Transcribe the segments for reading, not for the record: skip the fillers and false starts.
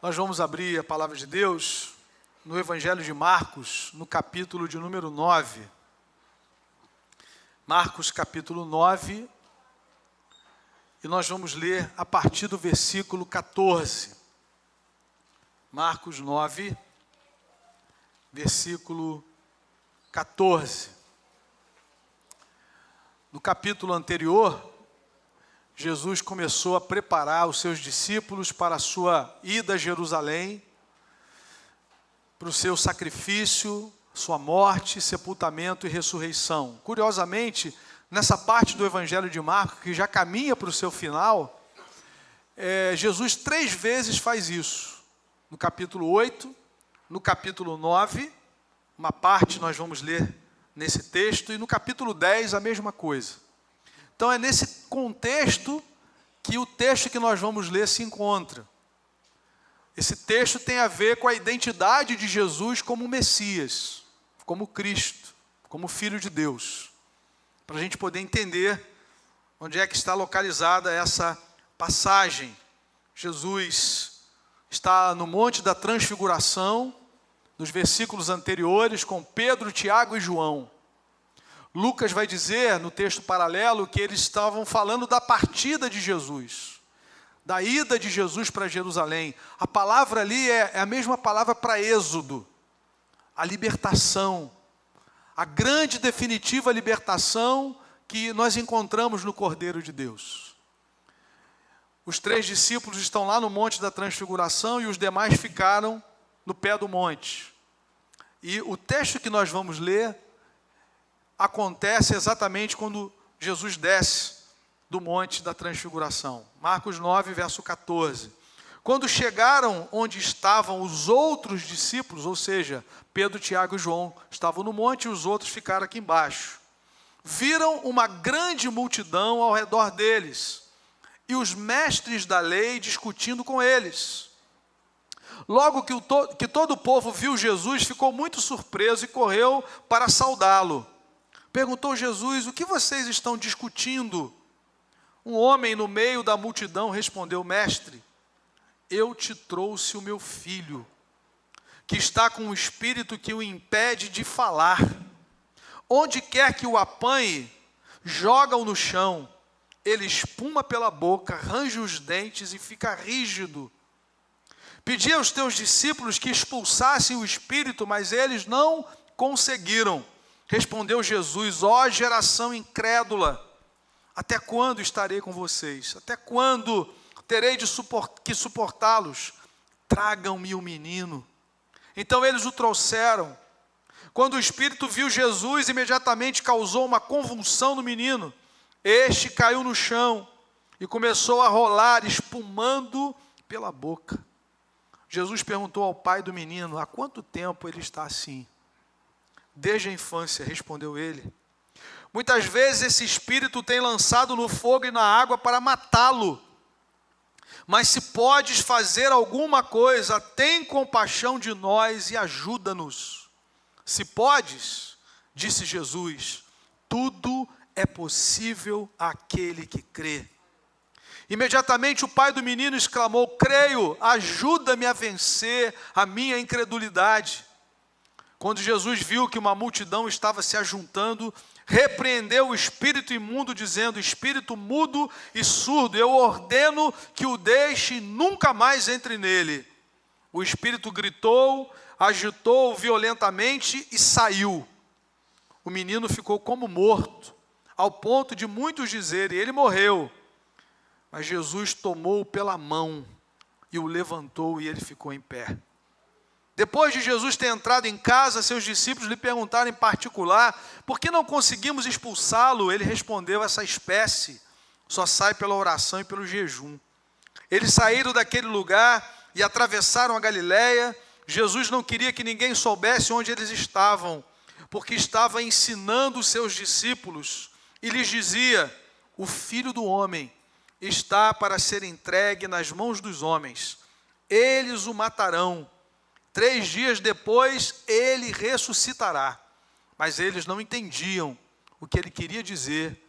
Nós vamos abrir a palavra de Deus no Evangelho de Marcos, no capítulo de número 9. Marcos, capítulo 9, e nós vamos ler a partir do versículo 14. Marcos 9, versículo 14. No capítulo anterior, Jesus começou a preparar os seus discípulos para a sua ida a Jerusalém, para o seu sacrifício, sua morte, sepultamento e ressurreição. Curiosamente, nessa parte do Evangelho de Marcos, que já caminha para o seu final, Jesus 3 vezes faz isso. No capítulo 8, no capítulo 9, uma parte nós vamos ler nesse texto, e no capítulo 10 a mesma coisa. Então é nesse contexto que o texto que nós vamos ler se encontra. Esse texto tem a ver com a identidade de Jesus como Messias, como Cristo, como Filho de Deus. Para a gente poder entender onde é que está localizada essa passagem. Jesus está no Monte da Transfiguração, nos versículos anteriores, com Pedro, Tiago e João. Lucas vai dizer, no texto paralelo, que eles estavam falando da partida de Jesus, da ida de Jesus para Jerusalém. A palavra ali é a mesma palavra para êxodo, a libertação, a grande definitiva libertação que nós encontramos no Cordeiro de Deus. Os 3 discípulos estão lá no Monte da Transfiguração e os demais ficaram no pé do monte. E o texto que nós vamos ler acontece exatamente quando Jesus desce do Monte da Transfiguração. Marcos 9, verso 14. Quando chegaram onde estavam os outros discípulos, ou seja, Pedro, Tiago e João estavam no monte e os outros ficaram aqui embaixo. Viram uma grande multidão ao redor deles e os mestres da lei discutindo com eles. Logo que todo o povo viu Jesus, ficou muito surpreso e correu para saudá-lo. Perguntou Jesus: o que vocês estão discutindo? Um homem no meio da multidão respondeu: mestre, eu te trouxe o meu filho, que está com um espírito que o impede de falar. Onde quer que o apanhe, joga-o no chão. Ele espuma pela boca, range os dentes e fica rígido. Pedi aos teus discípulos que expulsassem o espírito, mas eles não conseguiram. Respondeu Jesus: ó geração incrédula, até quando estarei com vocês? Até quando terei que suportá-los? Tragam-me o menino. Então eles o trouxeram. Quando o espírito viu Jesus, imediatamente causou uma convulsão no menino. Este caiu no chão e começou a rolar, espumando pela boca. Jesus perguntou ao pai do menino: há quanto tempo ele está assim? Desde a infância, respondeu ele. Muitas vezes esse espírito tem lançado no fogo e na água para matá-lo. Mas se podes fazer alguma coisa, tem compaixão de nós e ajuda-nos. Se podes, disse Jesus, tudo é possível àquele que crê. Imediatamente o pai do menino exclamou: creio, ajuda-me a vencer a minha incredulidade. Quando Jesus viu que uma multidão estava se ajuntando, repreendeu o espírito imundo, dizendo: espírito mudo e surdo, eu ordeno que o deixe e nunca mais entre nele. O espírito gritou, agitou violentamente e saiu. O menino ficou como morto, ao ponto de muitos dizerem: ele morreu. Mas Jesus tomou-o pela mão e o levantou e ele ficou em pé. Depois de Jesus ter entrado em casa, seus discípulos lhe perguntaram em particular: por que não conseguimos expulsá-lo? Ele respondeu: essa espécie só sai pela oração e pelo jejum. Eles saíram daquele lugar e atravessaram a Galileia. Jesus não queria que ninguém soubesse onde eles estavam, porque estava ensinando os seus discípulos e lhes dizia: o Filho do Homem está para ser entregue nas mãos dos homens. Eles o matarão. 3 dias depois, ele ressuscitará. Mas eles não entendiam o que ele queria dizer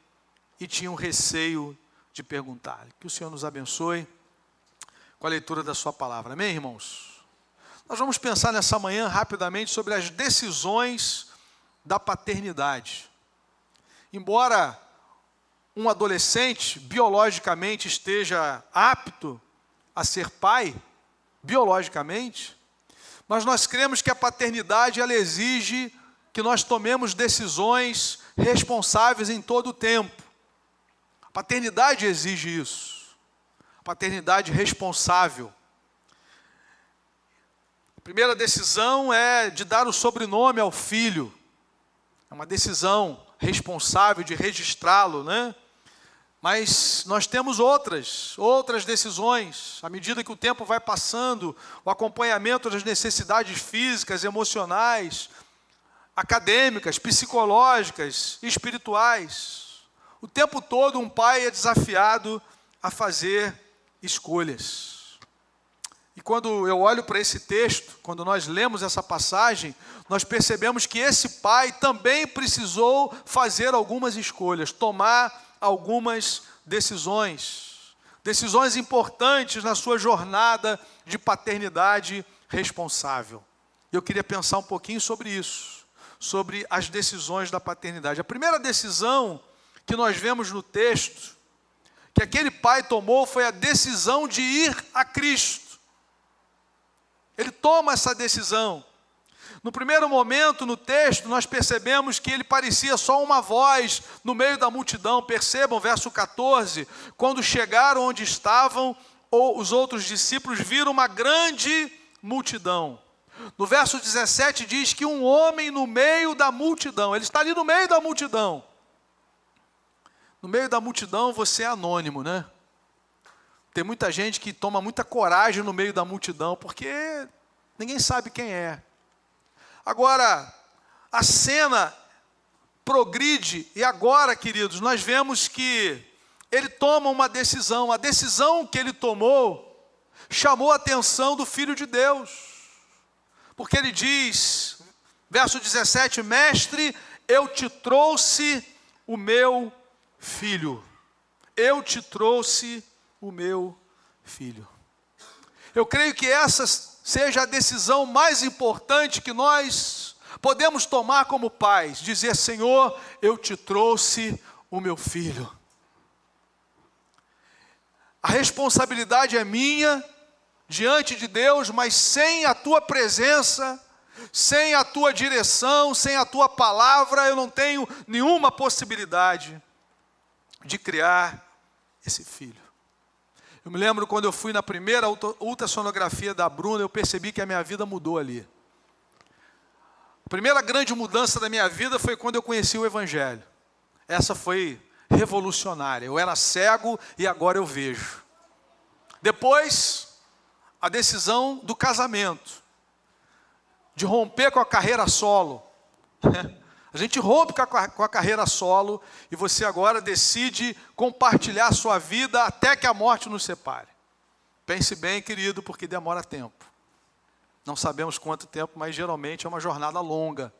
e tinham receio de perguntar. Que o Senhor nos abençoe. com a leitura da sua palavra. Amém, irmãos? Nós vamos pensar nessa manhã rapidamente sobre as decisões da paternidade. Embora um adolescente biologicamente esteja apto a ser pai, biologicamente, mas nós cremos que a paternidade ela exige que nós tomemos decisões responsáveis em todo o tempo. A paternidade exige isso. A paternidade responsável. A primeira decisão é de dar o sobrenome ao filho. É uma decisão responsável de registrá-lo, né? Mas nós temos outras decisões. À medida que o tempo vai passando, o acompanhamento das necessidades físicas, emocionais, acadêmicas, psicológicas, espirituais. O tempo todo um pai é desafiado a fazer escolhas. E quando eu olho para esse texto, quando nós lemos essa passagem, nós percebemos que esse pai também precisou fazer algumas escolhas, tomar algumas decisões importantes na sua jornada de paternidade responsável. Eu queria pensar um pouquinho sobre isso, sobre as decisões da paternidade. A primeira decisão que nós vemos no texto, que aquele pai tomou, foi a decisão de ir a Cristo. Ele toma essa decisão. No primeiro momento, no texto, nós percebemos que ele parecia só uma voz no meio da multidão. Percebam, verso 14, quando chegaram onde estavam, os outros discípulos viram uma grande multidão. No verso 17 diz que um homem no meio da multidão, ele está ali no meio da multidão. No meio da multidão você é anônimo, né? Tem muita gente que toma muita coragem no meio da multidão, porque ninguém sabe quem é. Agora, a cena progride, e agora, queridos, nós vemos que ele toma uma decisão. A decisão que ele tomou chamou a atenção do Filho de Deus. Porque ele diz, verso 17, mestre, eu te trouxe o meu filho. Eu te trouxe o meu filho. Eu creio que essa seja a decisão mais importante que nós podemos tomar como pais. Dizer, Senhor, eu te trouxe o meu filho. A responsabilidade é minha diante de Deus, mas sem a tua presença, sem a tua direção, sem a tua palavra, eu não tenho nenhuma possibilidade de criar esse filho. Eu me lembro quando eu fui na primeira ultrassonografia da Bruna, eu percebi que a minha vida mudou ali. A primeira grande mudança da minha vida foi quando eu conheci o Evangelho. Essa foi revolucionária. Eu era cego e agora eu vejo. Depois, a decisão do casamento, de romper com a carreira solo. A gente rompe com a carreira solo e você agora decide compartilhar a sua vida até que a morte nos separe. Pense bem, querido, porque demora tempo. Não sabemos quanto tempo, mas geralmente é uma jornada longa.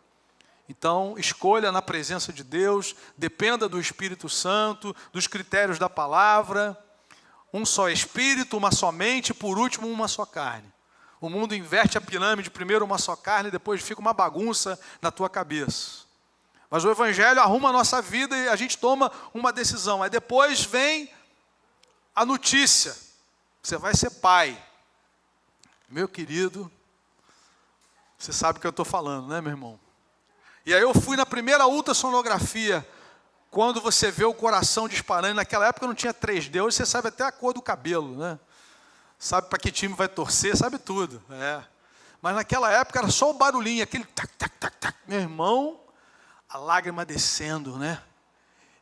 Então, escolha na presença de Deus, dependa do Espírito Santo, dos critérios da palavra. Um só Espírito, uma só mente, por último, uma só carne. O mundo inverte a pirâmide, primeiro uma só carne, depois fica uma bagunça na tua cabeça. Mas o Evangelho arruma a nossa vida e a gente toma uma decisão. Aí depois vem a notícia. Você vai ser pai. Meu querido, você sabe o que eu estou falando, né, meu irmão? E aí eu fui na primeira ultrassonografia, quando você vê o coração disparando. Naquela época não tinha 3D, hoje você sabe até a cor do cabelo, né? Sabe para que time vai torcer, sabe tudo. Mas naquela época era só o barulhinho, aquele tac, tac, tac, tac. Meu irmão, a lágrima descendo, né?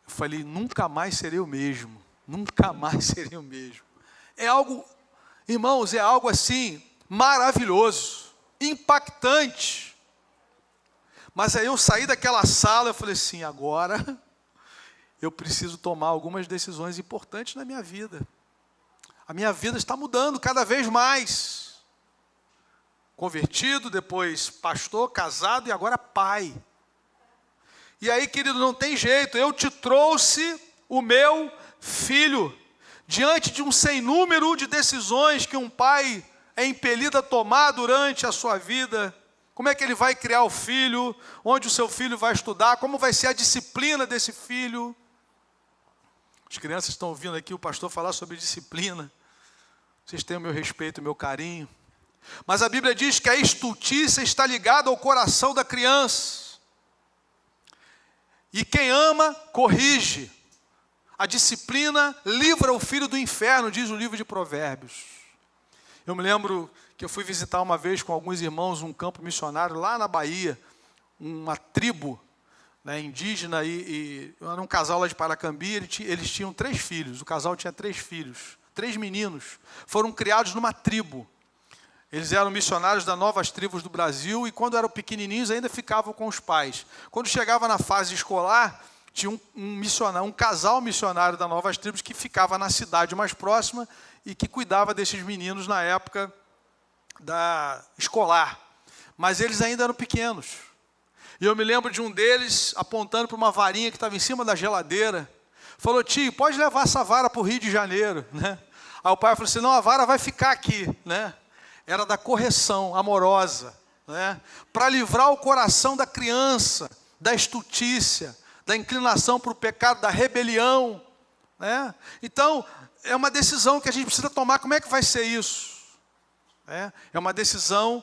Eu falei, nunca mais serei o mesmo. Nunca mais serei o mesmo. É algo, irmãos, é algo assim, maravilhoso, impactante. Mas aí eu saí daquela sala, eu falei assim, agora eu preciso tomar algumas decisões importantes na minha vida. A minha vida está mudando cada vez mais. Convertido, depois pastor, casado e agora pai. E aí, querido, não tem jeito, eu te trouxe o meu filho. diante de um sem número de decisões que um pai é impelido a tomar durante a sua vida. Como é que ele vai criar o filho? Onde o seu filho vai estudar? Como vai ser a disciplina desse filho? As crianças estão ouvindo aqui o pastor falar sobre disciplina. Vocês têm o meu respeito, o meu carinho. Mas a Bíblia diz que a estultícia está ligada ao coração da criança. E quem ama, corrige. A disciplina livra o filho do inferno, diz o livro de Provérbios. Eu me lembro que eu fui visitar uma vez com alguns irmãos um campo missionário lá na Bahia, uma tribo, né, indígena, e era um casal lá de Paracambi, eles tinham 3 filhos, o casal tinha 3 filhos, 3 meninos, foram criados numa tribo. Eles eram missionários das novas tribos do Brasil e quando eram pequenininhos ainda ficavam com os pais. Quando chegava na fase escolar, tinha um casal missionário das novas tribos que ficava na cidade mais próxima e que cuidava desses meninos na época da escolar. Mas eles ainda eram pequenos. E eu me lembro de um deles apontando para uma varinha que estava em cima da geladeira. Falou: tio, pode levar essa vara para o Rio de Janeiro, né? Aí o pai falou assim: não, a vara vai ficar aqui, né? Era da correção amorosa, né? Para livrar o coração da criança, da estultícia, da inclinação para o pecado, da rebelião, né? Então, é uma decisão que a gente precisa tomar. Como é que vai ser isso? É uma decisão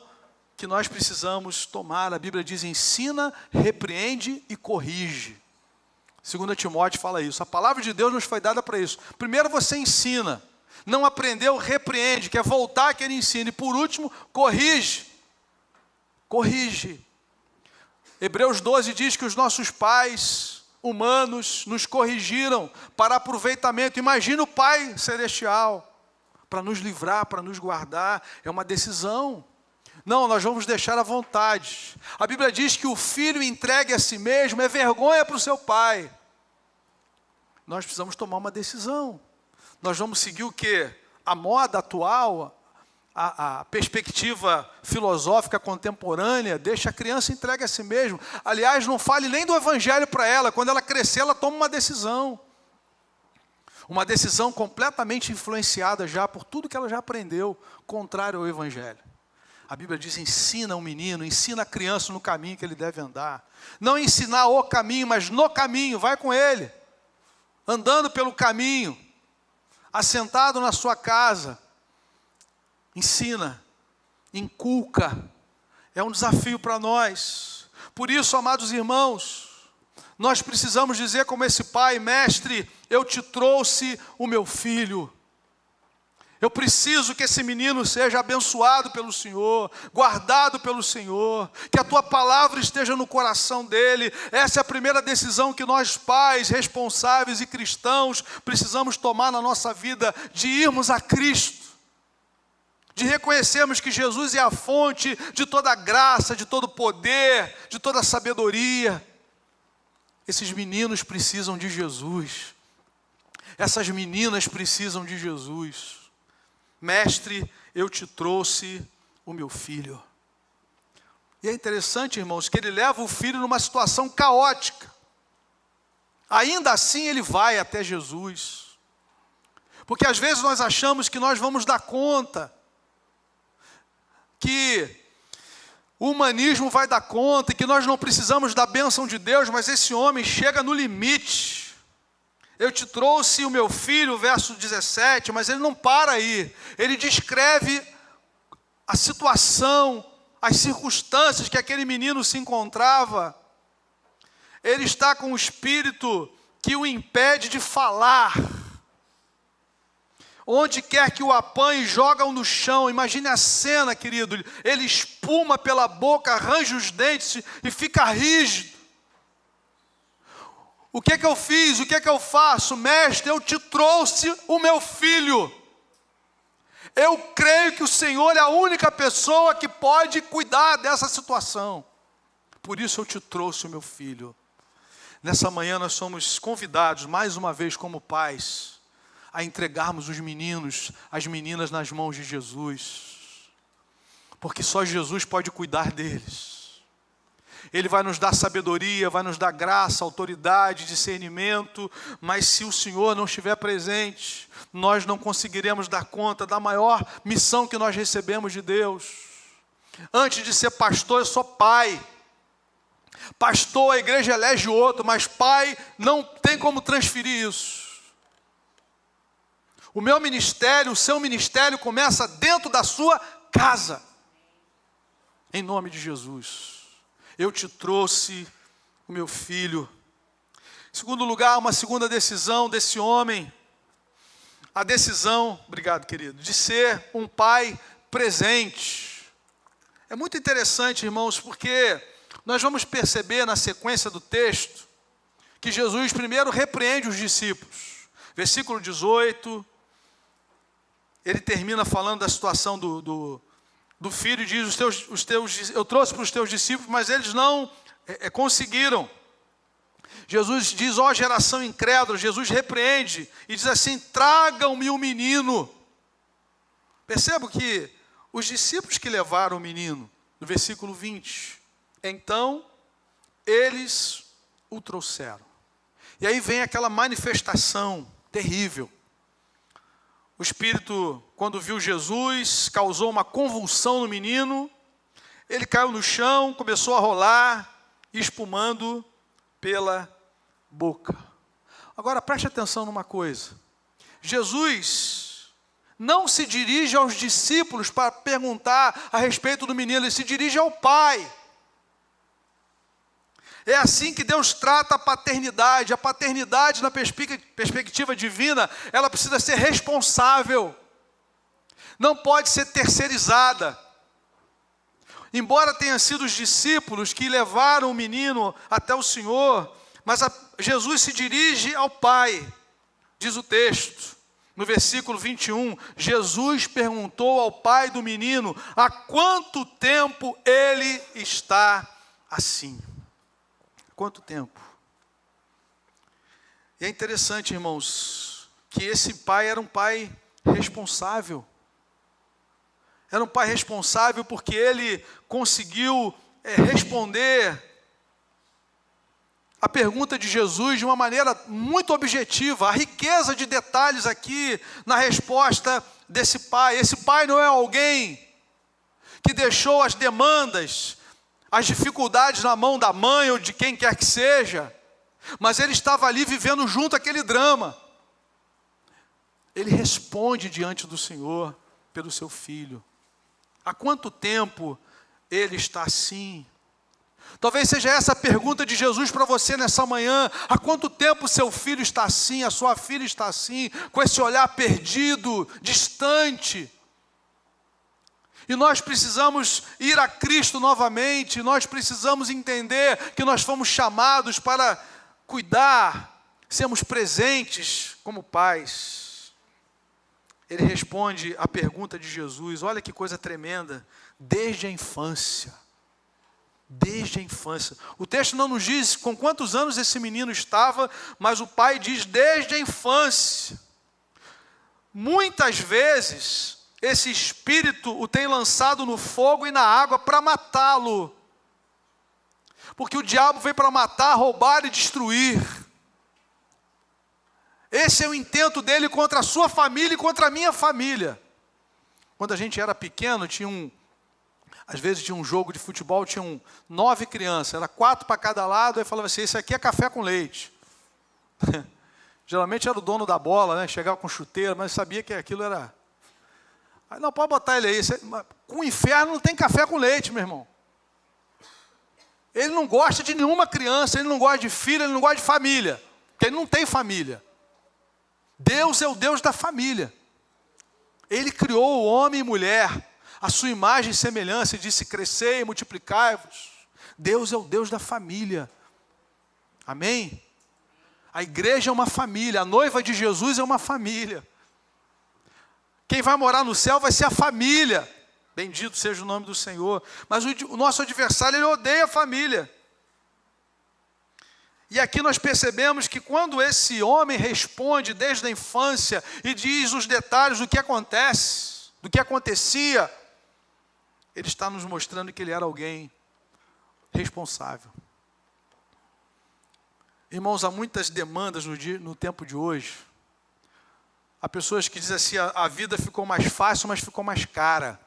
que nós precisamos tomar. A Bíblia diz: ensina, repreende e corrige. 2 Timóteo fala isso. A palavra de Deus nos foi dada para isso. Primeiro você ensina. Não aprendeu, repreende, que é voltar àquele ensino. E por último, corrige. Corrige. Hebreus 12 diz que os nossos pais humanos nos corrigiram para aproveitamento. Imagina o Pai Celestial, para nos livrar, para nos guardar. É uma decisão. Não, nós vamos deixar à vontade. A Bíblia diz que o filho entregue a si mesmo é vergonha para o seu pai. Nós precisamos tomar uma decisão. Nós vamos seguir o quê? A moda atual, a perspectiva filosófica contemporânea, deixa a criança entregue a si mesmo. Aliás, não fale nem do evangelho para ela. Quando ela crescer, ela toma uma decisão. Uma decisão completamente influenciada já por tudo que ela já aprendeu, contrário ao evangelho. A Bíblia diz: ensina o menino, ensina a criança no caminho que ele deve andar. Não ensinar o caminho, mas no caminho, vai com ele. Andando pelo caminho, assentado na sua casa. Ensina, inculca. É um desafio para nós. Por isso, amados irmãos, nós precisamos dizer como esse pai: mestre, eu te trouxe o meu filho. Eu preciso que esse menino seja abençoado pelo Senhor, guardado pelo Senhor, que a tua palavra esteja no coração dele. Essa é a primeira decisão que nós, pais responsáveis e cristãos, precisamos tomar na nossa vida, de irmos a Cristo, de reconhecermos que Jesus é a fonte de toda graça, de todo poder, de toda sabedoria. Esses meninos precisam de Jesus, essas meninas precisam de Jesus. Mestre, eu te trouxe o meu filho. E é interessante, irmãos, que ele leva o filho numa situação caótica. Ainda assim ele vai até Jesus. Porque às vezes nós achamos que nós vamos dar conta, que o humanismo vai dar conta, e que nós não precisamos da bênção de Deus, mas esse homem chega no limite. Eu te trouxe o meu filho, verso 17, mas ele não para aí. Ele descreve a situação, as circunstâncias que aquele menino se encontrava. Ele está com um espírito que o impede de falar. Onde quer que o apanhe, joga-o no chão. Imagine a cena, querido. Ele espuma pela boca, arranja os dentes e fica rígido. O que é que eu fiz? O que é que eu faço? Mestre, eu te trouxe o meu filho. Eu creio que o Senhor é a única pessoa que pode cuidar dessa situação. Por isso eu te trouxe o meu filho. Nessa manhã nós somos convidados, mais uma vez como pais, a entregarmos os meninos, as meninas nas mãos de Jesus. Porque só Jesus pode cuidar deles. Ele vai nos dar sabedoria, vai nos dar graça, autoridade, discernimento, mas se o Senhor não estiver presente, nós não conseguiremos dar conta da maior missão que nós recebemos de Deus. Antes de ser pastor, eu sou pai. Pastor, a igreja elege outro, mas pai não tem como transferir isso. O meu ministério, o seu ministério começa dentro da sua casa. Em nome de Jesus. Eu te trouxe o meu filho. Em segundo lugar, uma segunda decisão desse homem. A decisão, obrigado querido, de ser um pai presente. É muito interessante, irmãos, porque nós vamos perceber na sequência do texto que Jesus primeiro repreende os discípulos. Versículo 18, ele termina falando da situação do filho e diz, eu trouxe para os teus discípulos, mas eles não conseguiram. Jesus diz, ó geração incrédula, Jesus repreende e diz assim, tragam-me o menino. Percebo que os discípulos que levaram o menino, no versículo 20, então eles o trouxeram. E aí vem aquela manifestação terrível. O espírito, quando viu Jesus, causou uma convulsão no menino, ele caiu no chão, começou a rolar, espumando pela boca. Agora preste atenção numa coisa. Jesus não se dirige aos discípulos para perguntar a respeito do menino, ele se dirige ao Pai. É assim que Deus trata a paternidade. A paternidade, na perspectiva divina, ela precisa ser responsável. Não pode ser terceirizada. Embora tenham sido os discípulos que levaram o menino até o Senhor, mas Jesus se dirige ao Pai. Diz o texto, no versículo 21, Jesus perguntou ao pai do menino, há quanto tempo ele está assim? Quanto tempo? E é interessante, irmãos, que esse pai era um pai responsável. Era um pai responsável porque ele conseguiu responder a pergunta de Jesus de uma maneira muito objetiva. A riqueza de detalhes aqui na resposta desse pai. Esse pai não é alguém que deixou as demandas, as dificuldades na mão da mãe ou de quem quer que seja, mas ele estava ali vivendo junto aquele drama. Ele responde diante do Senhor pelo seu filho. Há quanto tempo ele está assim? Talvez seja essa a pergunta de Jesus para você nessa manhã. Há quanto tempo seu filho está assim, a sua filha está assim, com esse olhar perdido, distante? E nós precisamos ir a Cristo novamente, nós precisamos entender que nós fomos chamados para cuidar, sermos presentes como pais. Ele responde à pergunta de Jesus, olha que coisa tremenda, desde a infância. Desde a infância. O texto não nos diz com quantos anos esse menino estava, mas o pai diz desde a infância. Muitas vezes, esse espírito o tem lançado no fogo e na água para matá-lo. Porque o diabo veio para matar, roubar e destruir. Esse é o intento dele contra a sua família e contra a minha família. Quando a gente era pequeno, às vezes tinha um jogo de futebol, tinham 9 crianças, era 4 para cada lado, aí falava assim, esse aqui é café com leite. Geralmente era o dono da bola, né? Chegava com chuteira, mas sabia que aquilo era... Aí não, pode botar ele aí, com o inferno não tem café com leite, meu irmão. Ele não gosta de nenhuma criança, ele não gosta de filho, ele não gosta de família, porque ele não tem família. Deus é o Deus da família. Ele criou o homem e mulher, a sua imagem e semelhança, e disse, crescei e multiplicai-vos. Deus é o Deus da família. Amém? A igreja é uma família, a noiva de Jesus é uma família. Quem vai morar no céu vai ser a família. Bendito seja o nome do Senhor. Mas o nosso adversário, ele odeia a família. E aqui nós percebemos que quando esse homem responde desde a infância e diz os detalhes do que acontece, do que acontecia, ele está nos mostrando que ele era alguém responsável. Irmãos, há muitas demandas no tempo de hoje. Há pessoas que dizem assim, a vida ficou mais fácil, mas ficou mais cara.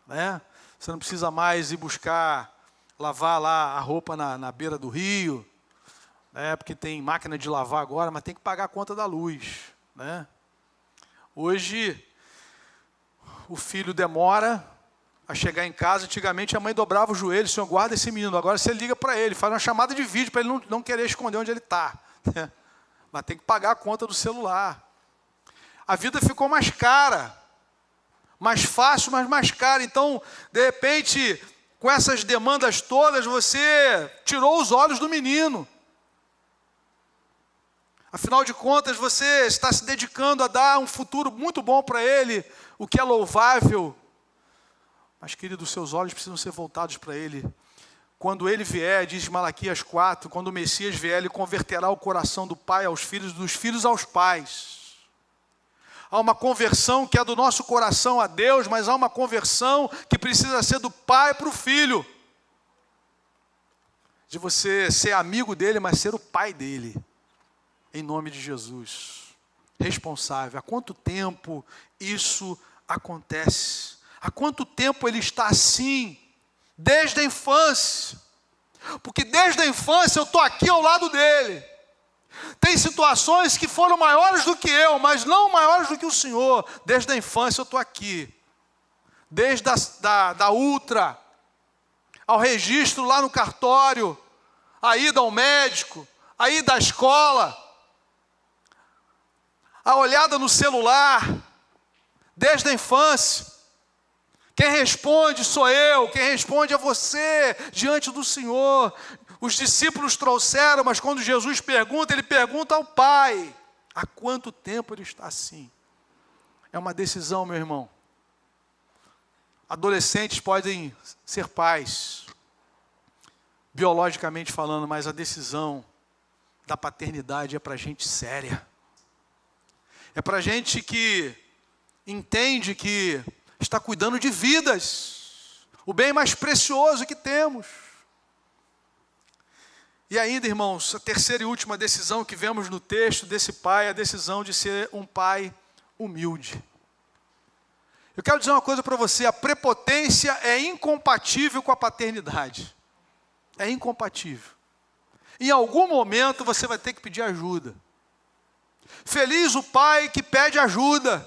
Né? Você não precisa mais ir buscar, lavar lá a roupa na beira do rio, né? Porque tem máquina de lavar agora, mas tem que pagar a conta da luz. Né? Hoje, o filho demora a chegar em casa. Antigamente a mãe dobrava o joelho, Senhor, guarda esse menino. Agora você liga para ele, faz uma chamada de vídeo para ele não querer esconder onde ele está. Mas tem que pagar a conta do celular. A vida ficou mais cara, mais fácil, mas mais cara. Então, de repente, com essas demandas todas, você tirou os olhos do menino. Afinal de contas, você está se dedicando a dar um futuro muito bom para ele, o que é louvável. Mas, querido, seus olhos precisam ser voltados para ele. Quando ele vier, diz Malaquias 4, quando o Messias vier, ele converterá o coração do pai aos filhos, dos filhos aos pais. Há uma conversão que é do nosso coração a Deus, mas há uma conversão que precisa ser do pai para o filho. De você ser amigo dele, mas ser o pai dele. Em nome de Jesus. Responsável. Há quanto tempo isso acontece? Há quanto tempo ele está assim? Desde a infância. Porque desde a infância eu estou aqui ao lado dele. Tem situações que foram maiores do que eu, mas não maiores do que o Senhor. Desde a infância eu estou aqui. Desde da ultra, ao registro lá no cartório, a ida ao médico, a ida à escola, a olhada no celular, desde a infância. Quem responde sou eu, quem responde é você, diante do Senhor. Os discípulos trouxeram, mas quando Jesus pergunta, ele pergunta ao Pai. Há quanto tempo ele está assim? É uma decisão, meu irmão. Adolescentes podem ser pais, biologicamente falando, mas a decisão da paternidade é para gente séria. É para gente que entende que está cuidando de vidas, o bem mais precioso que temos. E ainda, irmãos, a terceira e última decisão que vemos no texto desse pai, é a decisão de ser um pai humilde. Eu quero dizer uma coisa para você, a prepotência é incompatível com a paternidade. É incompatível. Em algum momento você vai ter que pedir ajuda. Feliz o pai que pede ajuda.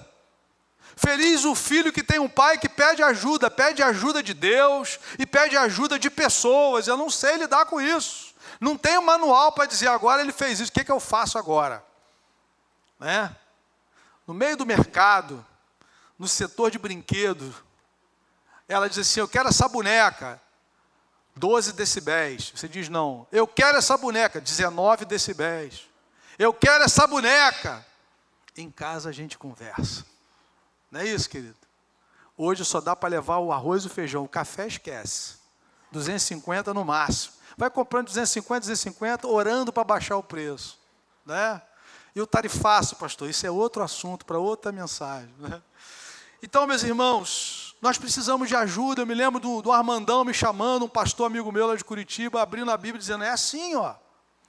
Feliz o filho que tem um pai que pede ajuda de Deus e pede ajuda de pessoas. Eu não sei lidar com isso. Não tenho manual para dizer agora ele fez isso, o que eu faço agora? Né? No meio do mercado, no setor de brinquedos, ela diz assim, eu quero essa boneca, 12 decibéis. Você diz não, eu quero essa boneca, 19 decibéis. Eu quero essa boneca. Em casa a gente conversa. Não é isso, querido? Hoje só dá para levar o arroz e o feijão. O café esquece. 250 no máximo. Vai comprando 250, orando para baixar o preço. Né? E o tarifaço, pastor, isso é outro assunto, para outra mensagem. Né? Então, meus irmãos, nós precisamos de ajuda. Eu me lembro do Armandão me chamando, um pastor amigo meu lá de Curitiba, abrindo a Bíblia, dizendo, é assim, ó.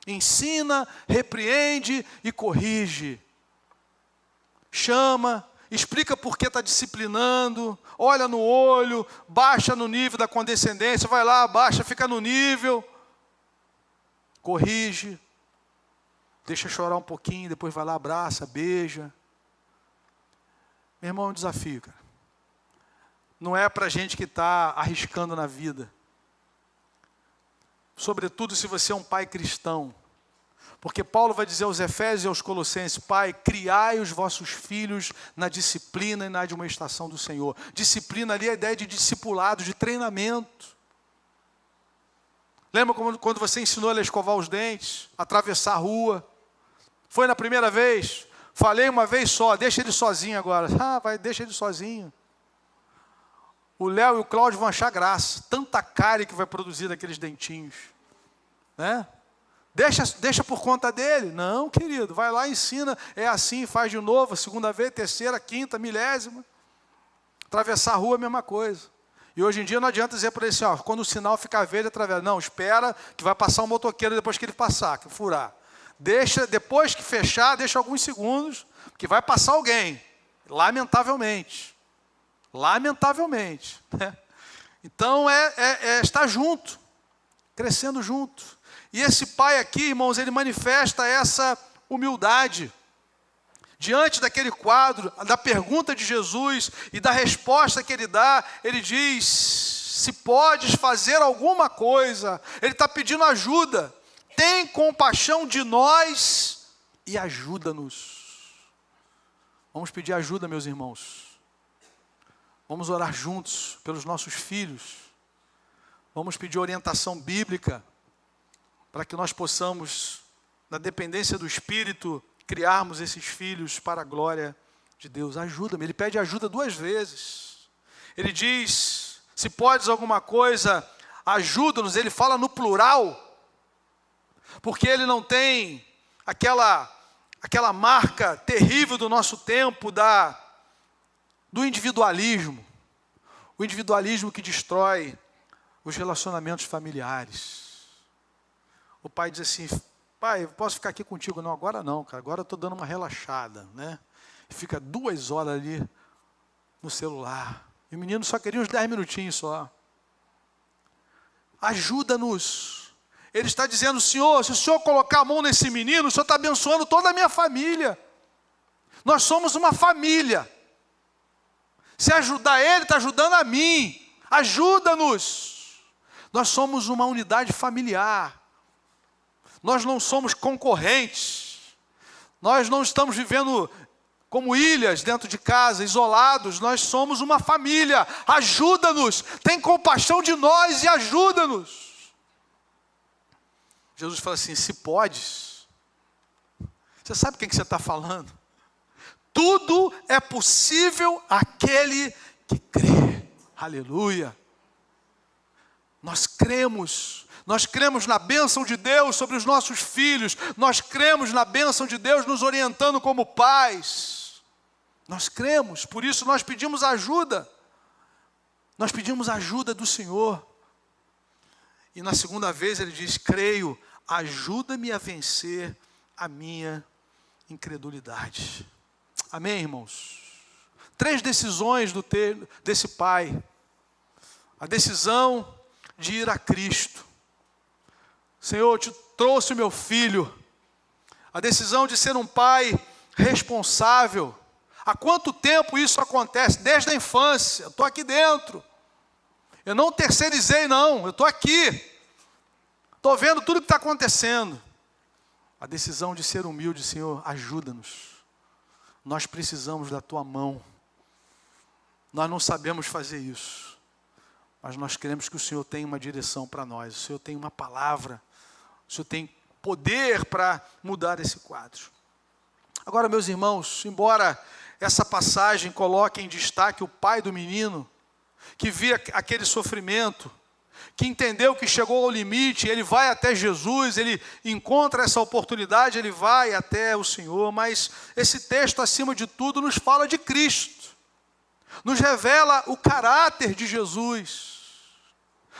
Ensina, repreende e corrige. Chama, explica por que está disciplinando, olha no olho, baixa no nível da condescendência, vai lá, baixa, fica no nível, corrige, deixa chorar um pouquinho, depois vai lá, abraça, beija. Meu irmão, é um desafio, cara. Não é para gente que está arriscando na vida. Sobretudo se você é um pai cristão. Porque Paulo vai dizer aos Efésios e aos Colossenses, pai, criai os vossos filhos na disciplina e na admoestação do Senhor. Disciplina ali é a ideia de discipulado, de treinamento. Lembra quando você ensinou ele a escovar os dentes, atravessar a rua? Foi na primeira vez? Falei uma vez só, deixa ele sozinho agora. Deixa ele sozinho. O Léo e o Cláudio vão achar graça. Tanta cárie que vai produzir daqueles dentinhos. Né? Deixa por conta dele. Não, querido, vai lá e ensina. É assim, faz de novo, segunda vez, terceira, quinta, milésima. Atravessar a rua, a mesma coisa. E hoje em dia não adianta dizer para ele assim, ó, quando o sinal ficar verde, através. Não, espera que vai passar um motoqueiro depois que ele passar, que furar. Deixa, depois que fechar, deixa alguns segundos, que vai passar alguém. Lamentavelmente. Lamentavelmente. Né? Então, estar junto, crescendo junto. E esse pai aqui, irmãos, ele manifesta essa humildade. Diante daquele quadro, da pergunta de Jesus e da resposta que ele dá, ele diz, se podes fazer alguma coisa, ele está pedindo ajuda, tem compaixão de nós e ajuda-nos. Vamos pedir ajuda, meus irmãos. Vamos orar juntos pelos nossos filhos. Vamos pedir orientação bíblica para que nós possamos, na dependência do Espírito, criarmos esses filhos para a glória de Deus. Ajuda-me. Ele pede ajuda 2 vezes. Ele diz, se podes alguma coisa, ajuda-nos. Ele fala no plural, porque ele não tem aquela marca terrível do nosso tempo, do individualismo. O individualismo que destrói os relacionamentos familiares. O pai diz assim, pai, eu posso ficar aqui contigo? Não, agora não, cara. Agora eu estou dando uma relaxada, né? E fica 2 horas ali no celular. E o menino só queria uns 10 minutinhos só. Ajuda-nos. Ele está dizendo, Senhor, se o Senhor colocar a mão nesse menino, o Senhor está abençoando toda a minha família. Nós somos uma família. Se ajudar ele, está ajudando a mim. Ajuda-nos. Nós somos uma unidade familiar. Nós não somos concorrentes. Nós não estamos vivendo como ilhas dentro de casa, isolados. Nós somos uma família. Ajuda-nos. Tem compaixão de nós e ajuda-nos. Jesus fala assim, se podes. Você sabe quem que você está falando? Tudo é possível àquele que crê. Aleluia. Nós cremos na bênção de Deus sobre os nossos filhos, nós cremos na bênção de Deus nos orientando como pais, nós cremos, por isso nós pedimos ajuda do Senhor, e na segunda vez ele diz, creio, ajuda-me a vencer a minha incredulidade. Amém, irmãos? 3 decisões desse pai, a decisão de ir a Cristo. Senhor, eu te trouxe o meu filho. A decisão de ser um pai responsável. Há quanto tempo isso acontece? Desde a infância. Eu estou aqui dentro. Eu não terceirizei, não. Eu estou aqui. Estou vendo tudo que está acontecendo. A decisão de ser humilde, Senhor, ajuda-nos. Nós precisamos da tua mão. Nós não sabemos fazer isso. Mas nós queremos que o Senhor tenha uma direção para nós. O Senhor tem uma palavra. O Senhor tem poder para mudar esse quadro. Agora, meus irmãos, embora essa passagem coloque em destaque o pai do menino, que via aquele sofrimento, que entendeu que chegou ao limite, ele vai até Jesus, ele encontra essa oportunidade, ele vai até o Senhor, mas esse texto, acima de tudo, nos fala de Cristo, nos revela o caráter de Jesus,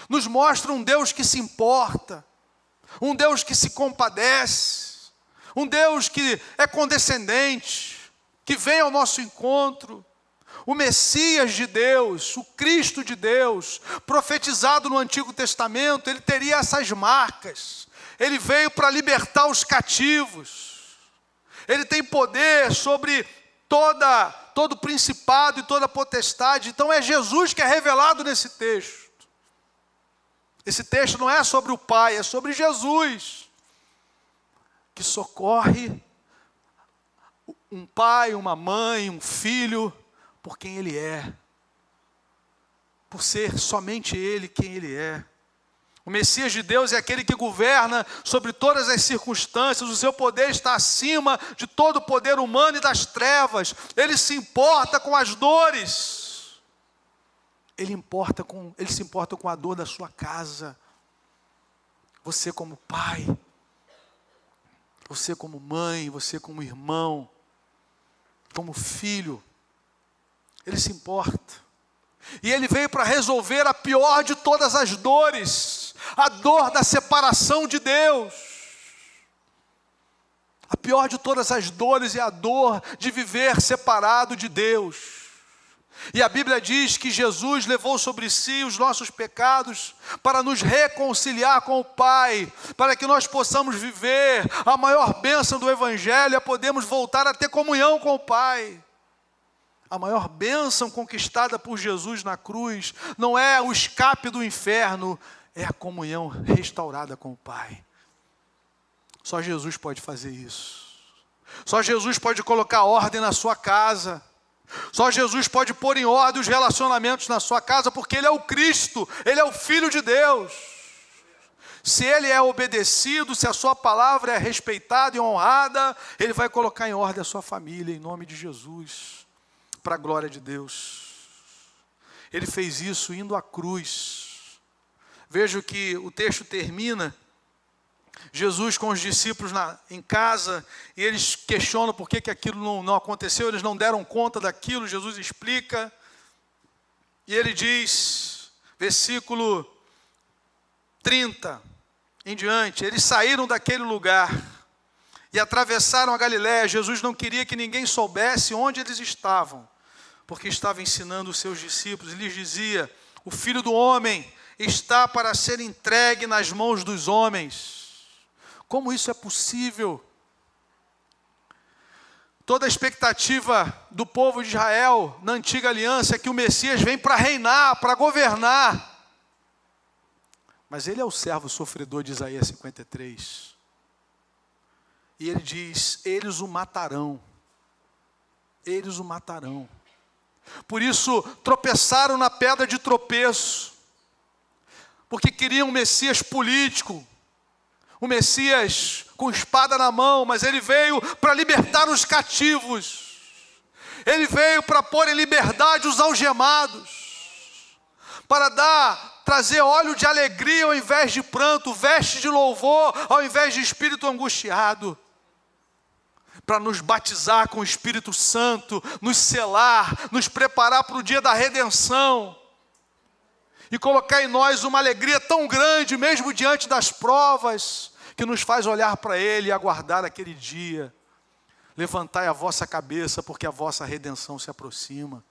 nos mostra um Deus que se importa, um Deus que se compadece, um Deus que é condescendente, que vem ao nosso encontro. O Messias de Deus, o Cristo de Deus, profetizado no Antigo Testamento, ele teria essas marcas. Ele veio para libertar os cativos. Ele tem poder sobre todo principado e toda potestade. Então é Jesus que é revelado nesse texto. Esse texto não é sobre o Pai, é sobre Jesus, que socorre um pai, uma mãe, um filho, por quem ele é, por ser somente ele quem ele é. O Messias de Deus é aquele que governa sobre todas as circunstâncias, o seu poder está acima de todo o poder humano e das trevas, ele se importa com as dores, ele se importa com a dor da sua casa. Você como pai, você como mãe, você como irmão, como filho, ele se importa. E ele veio para resolver a pior de todas as dores, a dor da separação de Deus. A pior de todas as dores é a dor de viver separado de Deus. E a Bíblia diz que Jesus levou sobre si os nossos pecados para nos reconciliar com o Pai, para que nós possamos viver a maior bênção do Evangelho, é podermos voltar a ter comunhão com o Pai. A maior bênção conquistada por Jesus na cruz não é o escape do inferno, é a comunhão restaurada com o Pai. Só Jesus pode fazer isso. Só Jesus pode colocar ordem na sua casa. Só Jesus pode pôr em ordem os relacionamentos na sua casa, porque Ele é o Cristo, Ele é o Filho de Deus. Se Ele é obedecido, se a sua palavra é respeitada e honrada, Ele vai colocar em ordem a sua família, em nome de Jesus, para a glória de Deus. Ele fez isso indo à cruz. Veja que o texto termina, Jesus com os discípulos em casa, e eles questionam por que aquilo não aconteceu, eles não deram conta daquilo. Jesus explica, e ele diz, versículo 30 em diante, eles saíram daquele lugar e atravessaram a Galiléia. Jesus não queria que ninguém soubesse onde eles estavam, porque estava ensinando os seus discípulos, e lhes dizia: o Filho do Homem está para ser entregue nas mãos dos homens. Como isso é possível? Toda a expectativa do povo de Israel na antiga aliança é que o Messias vem para reinar, para governar. Mas ele é o servo sofredor de Isaías 53. E ele diz: eles o matarão. Eles o matarão. Por isso tropeçaram na pedra de tropeço, porque queriam um Messias político, o Messias com espada na mão, mas ele veio para libertar os cativos. Ele veio para pôr em liberdade os algemados, para trazer óleo de alegria ao invés de pranto, veste de louvor ao invés de espírito angustiado, para nos batizar com o Espírito Santo, nos selar, nos preparar para o dia da redenção, e colocar em nós uma alegria tão grande, mesmo diante das provas, que nos faz olhar para Ele e aguardar aquele dia. Levantai a vossa cabeça, porque a vossa redenção se aproxima.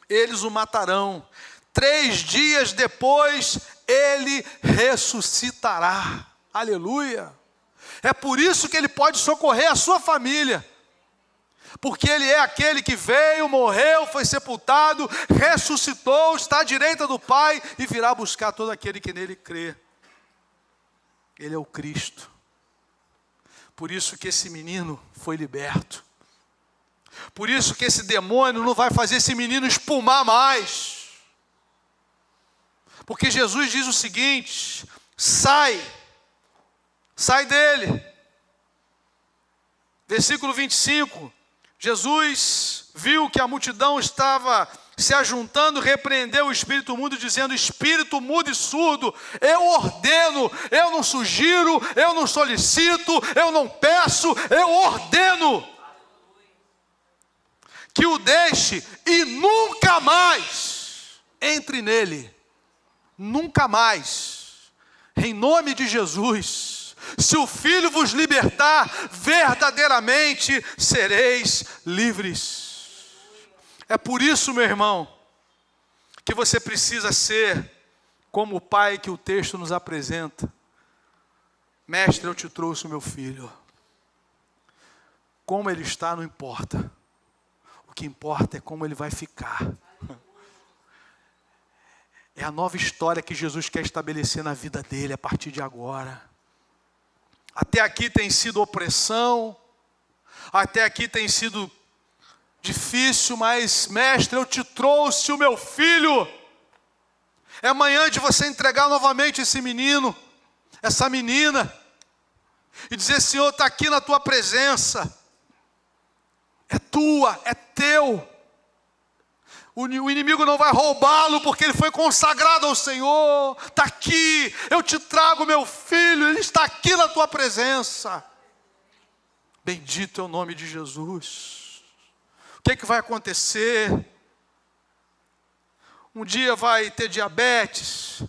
Eles o matarão. 3 dias depois, Ele ressuscitará. Aleluia! É por isso que Ele pode socorrer a sua família. Porque Ele é aquele que veio, morreu, foi sepultado, ressuscitou, está à direita do Pai e virá buscar todo aquele que nele crê. Ele é o Cristo. Por isso que esse menino foi liberto. Por isso que esse demônio não vai fazer esse menino espumar mais. Porque Jesus diz o seguinte: sai dele. Versículo 25. Jesus viu que a multidão estava se ajuntando, repreendeu o espírito mudo, dizendo: espírito mudo e surdo, eu ordeno, eu não sugiro, eu não solicito, eu não peço, eu ordeno que o deixe e nunca mais entre nele. Nunca mais. Em nome de Jesus. Se o Filho vos libertar, verdadeiramente sereis livres. É por isso, meu irmão, que você precisa ser como o pai que o texto nos apresenta. Mestre, eu te trouxe o meu filho. Como ele está não importa. O que importa é como ele vai ficar. É a nova história que Jesus quer estabelecer na vida dele a partir de agora. Até aqui tem sido opressão, até aqui tem sido difícil, mas, mestre, eu te trouxe o meu filho. É amanhã de você entregar novamente esse menino, essa menina, e dizer: Senhor, está aqui na tua presença, é tua, é teu. O inimigo não vai roubá-lo, porque ele foi consagrado ao Senhor. Está aqui, eu te trago meu filho, ele está aqui na tua presença. Bendito é o nome de Jesus. O que vai acontecer? um dia vai ter diabetes,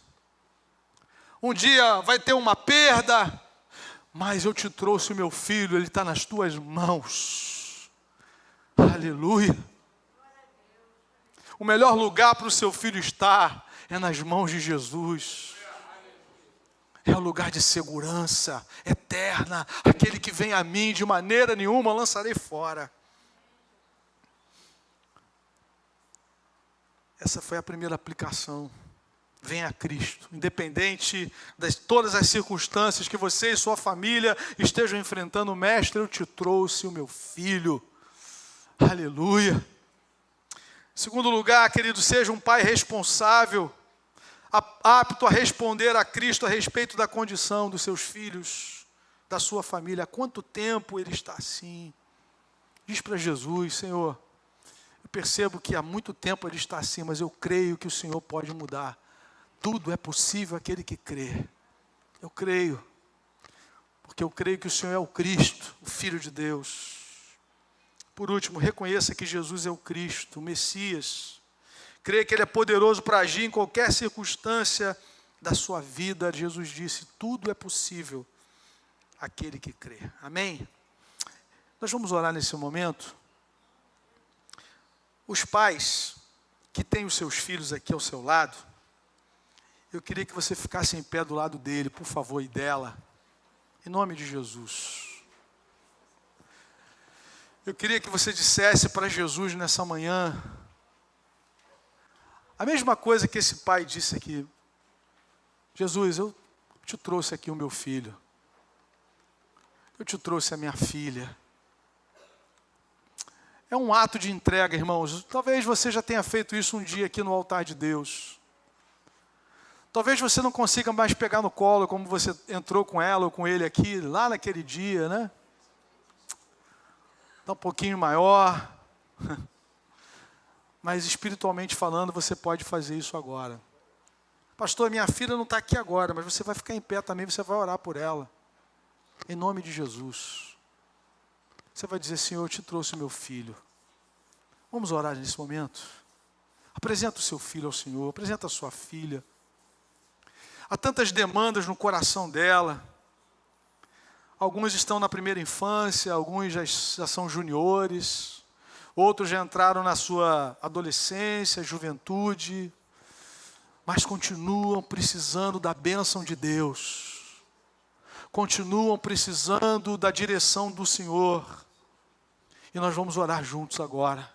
um dia vai ter uma perda, mas eu te trouxe o meu filho, ele está nas tuas mãos. Aleluia. O melhor lugar para o seu filho estar é nas mãos de Jesus. É o lugar de segurança eterna. Aquele que vem a mim, de maneira nenhuma lançarei fora. Essa foi a primeira aplicação. Venha a Cristo, independente de todas as circunstâncias que você e sua família estejam enfrentando. Mestre, eu te trouxe o meu filho. Aleluia. Segundo lugar, querido, seja um pai responsável, apto a responder a Cristo a respeito da condição dos seus filhos, da sua família. Há quanto tempo ele está assim? Diz para Jesus: Senhor, eu percebo que há muito tempo ele está assim, mas eu creio que o Senhor pode mudar. Tudo é possível àquele que crê. Eu creio, porque eu creio que o Senhor é o Cristo, o Filho de Deus. Por último, reconheça que Jesus é o Cristo, o Messias. Creia que Ele é poderoso para agir em qualquer circunstância da sua vida. Jesus disse: tudo é possível àquele que crê. Amém? Nós vamos orar nesse momento. Os pais que têm os seus filhos aqui ao seu lado, eu queria que você ficasse em pé do lado dele, por favor, e dela, em nome de Jesus. Eu queria que você dissesse para Jesus nessa manhã a mesma coisa que esse pai disse aqui: Jesus, eu te trouxe aqui o meu filho, eu te trouxe a minha filha. É um ato de entrega, irmãos. Talvez você já tenha feito isso um dia aqui no altar de Deus. Talvez você não consiga mais pegar no colo como você entrou com ela ou com ele aqui, lá naquele dia, né? Está um pouquinho maior. Mas espiritualmente falando, você pode fazer isso agora. Pastor, minha filha não está aqui agora, mas você vai ficar em pé também, você vai orar por ela. Em nome de Jesus. Você vai dizer: Senhor, eu te trouxe o meu filho. Vamos orar nesse momento? Apresenta o seu filho ao Senhor, apresenta a sua filha. Há tantas demandas no coração dela. Alguns estão na primeira infância, alguns já são juniores, outros já entraram na sua adolescência, juventude, mas continuam precisando da bênção de Deus, continuam precisando da direção do Senhor. E nós vamos orar juntos agora.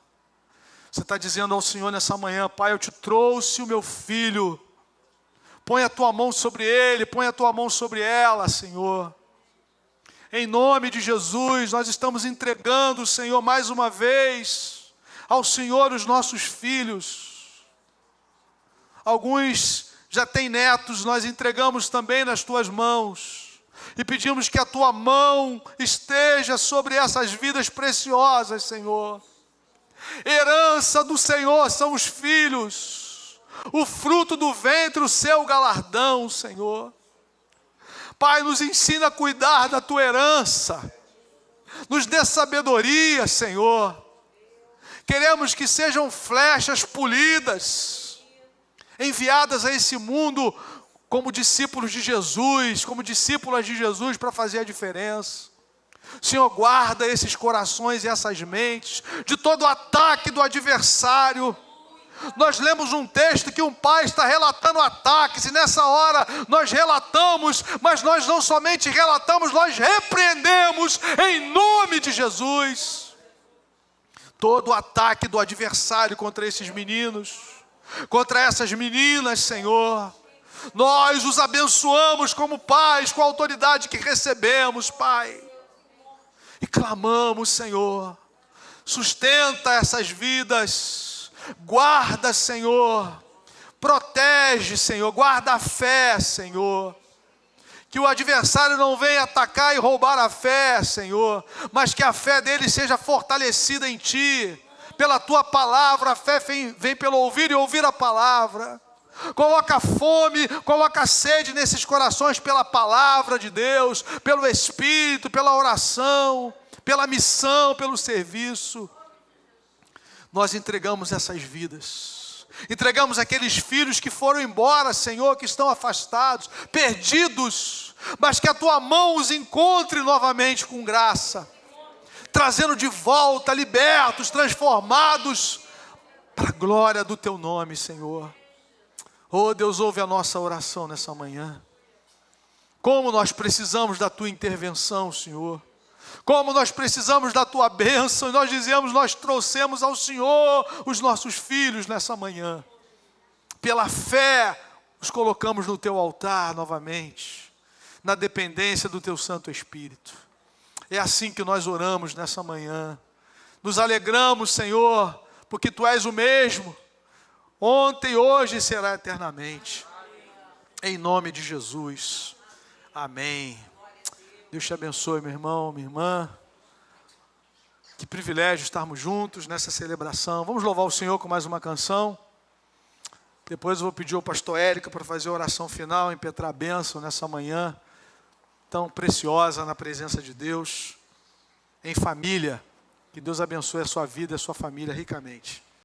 Você está dizendo ao Senhor nessa manhã: Pai, eu te trouxe o meu filho. Põe a tua mão sobre ele, põe a tua mão sobre ela, Senhor. Em nome de Jesus, nós estamos entregando, Senhor, mais uma vez ao Senhor os nossos filhos. Alguns já têm netos, nós entregamos também nas tuas mãos. E pedimos que a tua mão esteja sobre essas vidas preciosas, Senhor. Herança do Senhor são os filhos. O fruto do ventre, o seu galardão, Senhor. Pai, nos ensina a cuidar da tua herança. Nos dê sabedoria, Senhor. Queremos que sejam flechas polidas, enviadas a esse mundo como discípulos de Jesus, como discípulas de Jesus, para fazer a diferença. Senhor, guarda esses corações e essas mentes de todo ataque do adversário. Nós lemos um texto que um pai está relatando ataques, e nessa hora nós relatamos, mas nós não somente relatamos, nós repreendemos em nome de Jesus todo ataque do adversário contra esses meninos, contra essas meninas, Senhor. Nós os abençoamos como pais, com a autoridade que recebemos, Pai, e clamamos, Senhor, sustenta essas vidas. Guarda, Senhor, protege, Senhor, guarda a fé, Senhor, que o adversário não venha atacar e roubar a fé, Senhor, mas que a fé dele seja fortalecida em Ti, pela Tua palavra. A fé vem pelo ouvir e ouvir a palavra. Coloca fome, coloca sede nesses corações pela palavra de Deus, pelo Espírito, pela oração, pela missão, pelo serviço. Nós entregamos essas vidas. Entregamos aqueles filhos que foram embora, Senhor, que estão afastados, perdidos, mas que a Tua mão os encontre novamente com graça, trazendo de volta, libertos, transformados, para a glória do Teu nome, Senhor. Oh Deus, ouve a nossa oração nessa manhã. Como nós precisamos da Tua intervenção, Senhor. Como nós precisamos da Tua bênção. E nós dizemos, nós trouxemos ao Senhor os nossos filhos nessa manhã. Pela fé, os colocamos no Teu altar novamente, na dependência do Teu Santo Espírito. É assim que nós oramos nessa manhã. Nos alegramos, Senhor, porque Tu és o mesmo, ontem, hoje e será eternamente. Em nome de Jesus. Amém. Deus te abençoe, meu irmão, minha irmã. Que privilégio estarmos juntos nessa celebração. Vamos louvar o Senhor com mais uma canção. Depois eu vou pedir ao pastor Érica para fazer a oração final, impetrar a bênção nessa manhã tão preciosa na presença de Deus, em família. Que Deus abençoe a sua vida e a sua família ricamente.